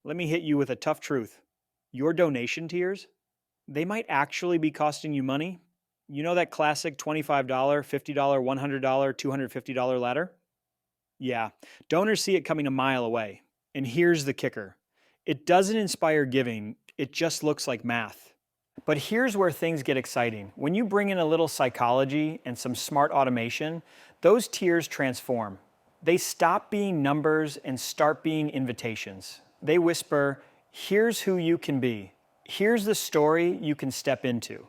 Let me hit you with a tough truth. Your donation tiers, they might actually be costing you money. You know that classic $25, $50, $100, $250 ladder? Yeah, donors see it coming a mile away. And here's the kicker. It doesn't inspire giving, it just looks like math. But here's where things get exciting. When you bring in a little psychology and some smart automation, those tiers transform. They stop being numbers and start being invitations. They whisper, here's who you can be. Here's the story you can step into.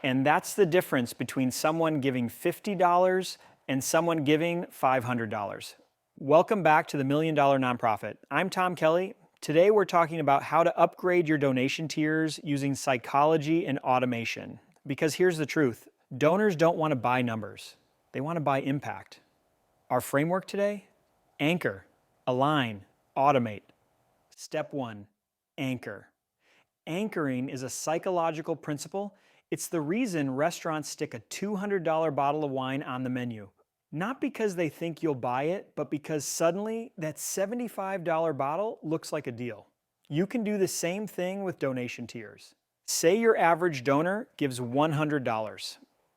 And that's the difference between someone giving $50 and someone giving $500. Welcome back to the Million Dollar Nonprofit. I'm Tom Kelly. Today we're talking about how to upgrade your donation tiers using psychology and automation. Because here's the truth, donors don't want to buy numbers, they want to buy impact. Our framework today? Anchor, align, automate. Step 1, anchor. Anchoring is a psychological principle. It's the reason restaurants stick a $200 bottle of wine on the menu. Not because they think you'll buy it, but because suddenly that $75 bottle looks like a deal. You can do the same thing with donation tiers. Say your average donor gives $100.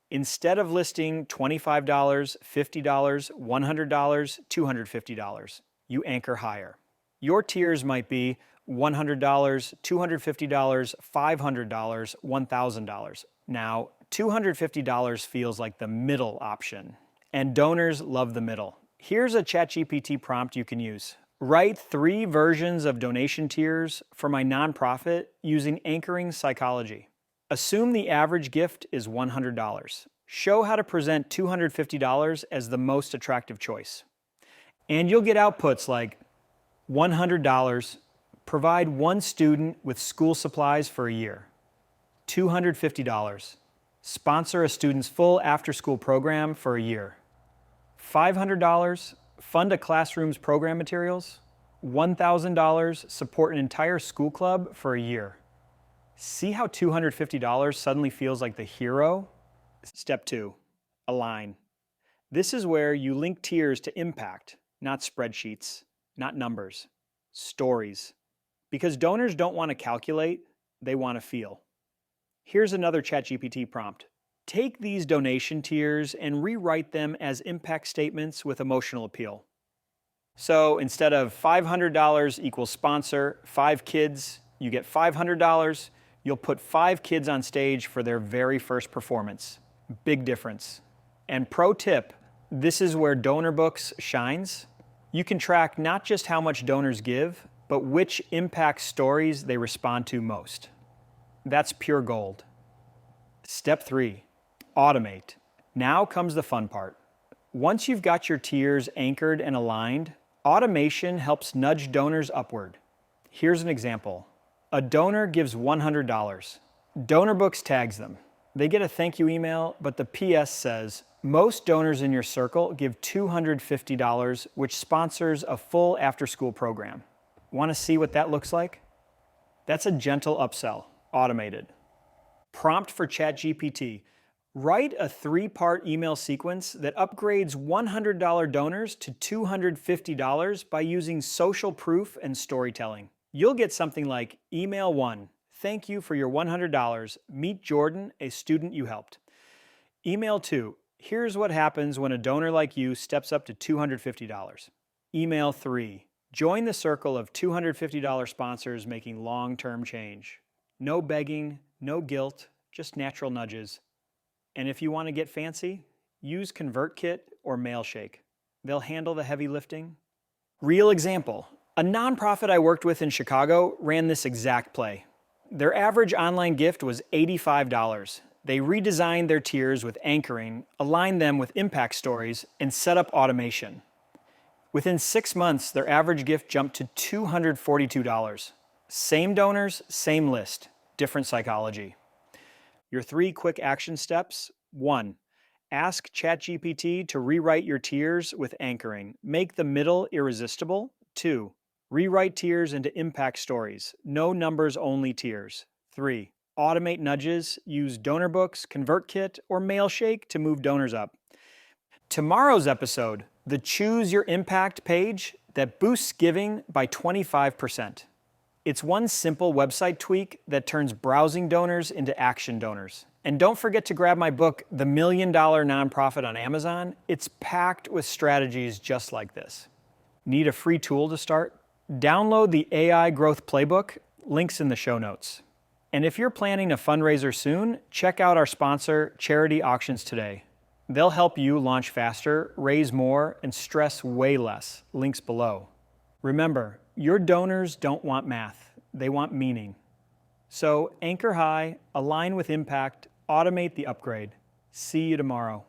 Instead of listing $25, $50, $100, $250, you anchor higher. Your tiers might be $100, $250, $500, $1,000. Now, $250 feels like the middle option. And donors love the middle. Here's a ChatGPT prompt you can use. Write 3 versions of donation tiers for my nonprofit using anchoring psychology. Assume the average gift is $100. Show how to present $250 as the most attractive choice. And you'll get outputs like $100, provide one student with school supplies for a year. $250, sponsor a student's full after-school program for a year. $500, fund a classroom's program materials. $1,000, support an entire school club for a year. See how $250 suddenly feels like the hero? Step 2, align. This is where you link tiers to impact, not spreadsheets, not numbers, stories. Because donors don't want to calculate, they want to feel. Here's another ChatGPT prompt. Take these donation tiers and rewrite them as impact statements with emotional appeal. So instead of $500 equals sponsor 5 kids, you get $500, you'll put 5 kids on stage for their very first performance. Big difference. And pro tip, this is where Donor Books shines. You can track not just how much donors give, but which impact stories they respond to most. That's pure gold. Step 3, automate. Now comes the fun part. Once you've got your tiers anchored and aligned, automation helps nudge donors upward. Here's an example. A donor gives $100. Donor Books tags them. They get a thank you email, but the PS says, most donors in your circle give $250, which sponsors a full after-school program. Want to see what that looks like? That's a gentle upsell, automated. Prompt for ChatGPT. Write a 3-part email sequence that upgrades $100 donors to $250 by using social proof and storytelling. You'll get something like, Email 1, thank you for your $100. Meet Jordan, a student you helped. Email 2, here's what happens when a donor like you steps up to $250. Email 3, join the circle of $250 sponsors making long-term change. No begging, no guilt, just natural nudges. And if you want to get fancy, use ConvertKit or Mailshake. They'll handle the heavy lifting. Real example, a nonprofit I worked with in Chicago ran this exact play. Their average online gift was $85. They redesigned their tiers with anchoring, aligned them with impact stories, and set up automation. Within 6 months, their average gift jumped to $242. Same donors, same list, different psychology. Your 3 quick action steps. 1, ask ChatGPT to rewrite your tiers with anchoring. Make the middle irresistible. 2, rewrite tiers into impact stories. No numbers only tiers. 3, automate nudges. Use Donor Books, ConvertKit, or Mailshake to move donors up. Tomorrow's episode, the Choose Your Impact page that boosts giving by 25%. It's one simple website tweak that turns browsing donors into action donors. And don't forget to grab my book, The $1 Million Nonprofit on Amazon. It's packed with strategies just like this. Need a free tool to start? Download the AI Growth Playbook, links in the show notes. And if you're planning a fundraiser soon, check out our sponsor, Charity Auctions Today. They'll help you launch faster, raise more, and stress way less. Links below. Remember, your donors don't want math, they want meaning. So anchor high, align with impact, automate the upgrade. See you tomorrow.